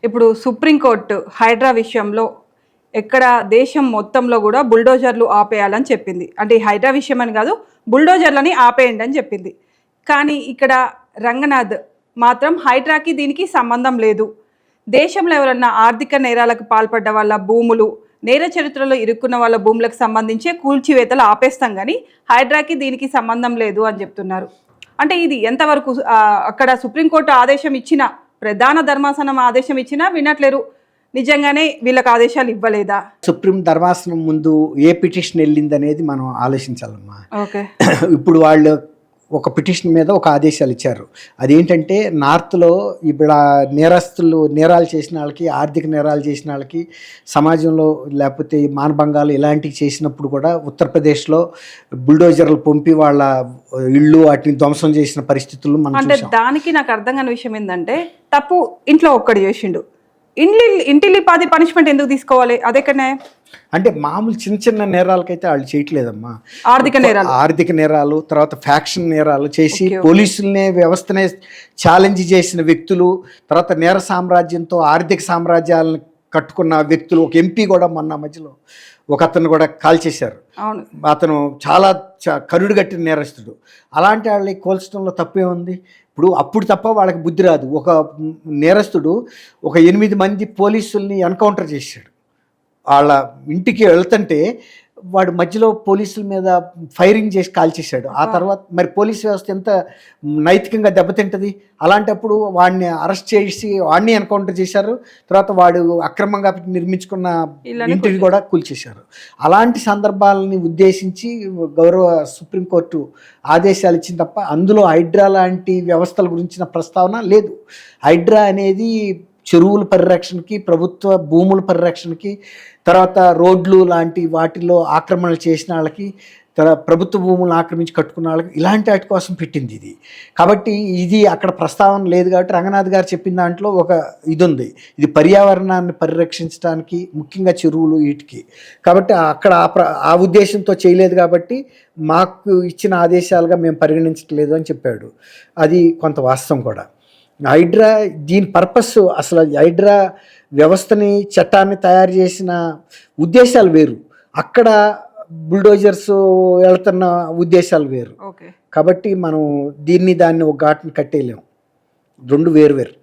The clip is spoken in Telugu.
ఇప్పుడు సుప్రీంకోర్టు హైడ్రా విషయంలో ఎక్కడ దేశం మొత్తంలో కూడా బుల్డోజర్లు ఆపేయాలని చెప్పింది. అంటే ఈ హైడ్రా విషయం అని కాదు, బుల్డోజర్లని ఆపేయండి అని చెప్పింది. కానీ ఇక్కడ రంగనాథ్ మాత్రం హైడ్రాకి దీనికి సంబంధం లేదు, దేశంలో ఎవరన్నా ఆర్థిక నేరాలకు పాల్పడ్డ వాళ్ళ భూములు, నేర చరిత్రలో ఇరుక్కున్న వాళ్ళ భూములకు సంబంధించే కూల్చివేతలు ఆపేస్తాం, కానీ హైడ్రాకి దీనికి సంబంధం లేదు అని చెప్తున్నారు. అంటే ఇది ఎంతవరకు అక్కడ సుప్రీంకోర్టు ఆదేశం ఇచ్చినా, ప్రధాన ధర్మాసనం ఆదేశం ఇచ్చినా వినట్లేరు. నిజంగానే వీళ్ళకి ఆదేశాలు ఇవ్వలేదా? సుప్రీం ధర్మాసనం ముందు ఏ పిటిషన్ వెళ్ళింది అనేది మనం ఆలోచించాలమ్మా. ఓకే, ఇప్పుడు వాళ్ళు ఒక పిటిషన్ మీద ఒక ఆదేశాలు ఇచ్చారు. అదేంటంటే నార్త్లో ఇప్పుడు నేరాలు చేసిన వాళ్ళకి, ఆర్థిక నేరాలు చేసిన వాళ్ళకి, సమాజంలో లేకపోతే మానభంగాలు ఇలాంటివి చేసినప్పుడు కూడా ఉత్తరప్రదేశ్లో బుల్డోజర్లు పంపి వాళ్ళ ఇళ్ళు వాటిని ధ్వంసం చేసిన పరిస్థితులు మనం అంటే దానికి నాకు అర్థం కాని విషయం ఏంటంటే, తప్పు ఇంట్లో ఒక్కడు చేసిండు, ఇంటిల్లిపాది పనిష్మెంట్ ఎందుకు తీసుకోవాలి? అదెక్కడనే అంటే మామూలు చిన్న చిన్న నేరాలకైతే వాళ్ళు చేయట్లేదమ్మా. ఆర్థిక నేరాలు, తర్వాత ఫ్యాక్షన్ నేరాలు చేసి పోలీసులనే వ్యవస్థనే ఛాలెంజ్ చేసిన వ్యక్తులు, తర్వాత నేర సామ్రాజ్యంతో ఆర్థిక సామ్రాజ్యాలను కట్టుకున్న వ్యక్తులు. ఒక ఎంపీ కూడా మొన్న మధ్యలో ఒక అతను కూడా కాల్చేశారు. అతను చాలా కరుడు కట్టిన నేరస్తుడు. అలాంటి వాళ్ళని కోల్చడంలో తప్పే ఉంది? ఇప్పుడు అప్పుడు తప్ప వాళ్ళకి బుద్ధి రాదు. ఒక నేరస్తుడు ఒక 8 మంది పోలీసుల్ని ఎన్కౌంటర్ చేశాడు. వాళ్ళ ఇంటికి వెళ్తుంటే వాడు మధ్యలో పోలీసుల మీద ఫైరింగ్ చేసి కాల్చేశాడు. ఆ తర్వాత మరి పోలీస్ వ్యవస్థ ఎంత నైతికంగా దెబ్బతింటుంది? అలాంటప్పుడు వాడిని అరెస్ట్ చేసి వాడిని ఎన్కౌంటర్ చేశారు. తర్వాత వాడు అక్రమంగా నిర్మించుకున్న ఇంటిని కూడా కూల్చేశారు. అలాంటి సందర్భాలని ఉద్దేశించి గౌరవ సుప్రీంకోర్టు ఆదేశాలు ఇచ్చింది తప్ప అందులో హైడ్రా లాంటి వ్యవస్థల గురించిన ప్రస్తావన లేదు. హైడ్రా అనేది చెరువుల పరిరక్షణకి, ప్రభుత్వ భూముల పరిరక్షణకి, తర్వాత రోడ్లు లాంటి వాటిల్లో ఆక్రమణలు చేసిన వాళ్ళకి, ప్రభుత్వ భూములను ఆక్రమించి కట్టుకున్న వాళ్ళకి, ఇలాంటి వాటి కోసం పెట్టింది ఇది. కాబట్టి ఇది అక్కడ ప్రస్తావన లేదు. కాబట్టి రంగనాథ్ గారు చెప్పిన దాంట్లో ఒక ఇది ఉంది, ఇది పర్యావరణాన్ని పరిరక్షించడానికి, ముఖ్యంగా చెరువులు వీటికి. కాబట్టి అక్కడ ఆ ఉద్దేశంతో చేయలేదు కాబట్టి మాకు ఇచ్చిన ఆదేశాలుగా మేము పరిగణించట్లేదు అని చెప్పాడు. అది కొంత వాస్తవం కూడా. హైడ్రా దీని పర్పస్, అసలు హైడ్రా వ్యవస్థని, చట్టాన్ని తయారు చేసిన ఉద్దేశాలు వేరు, అక్కడ బుల్డోజర్స్ వెళ్తున్న ఉద్దేశాలు వేరు. కాబట్టి మనం దాన్ని ఒక ఘాటుని కట్టేయలేము. రెండు వేరు.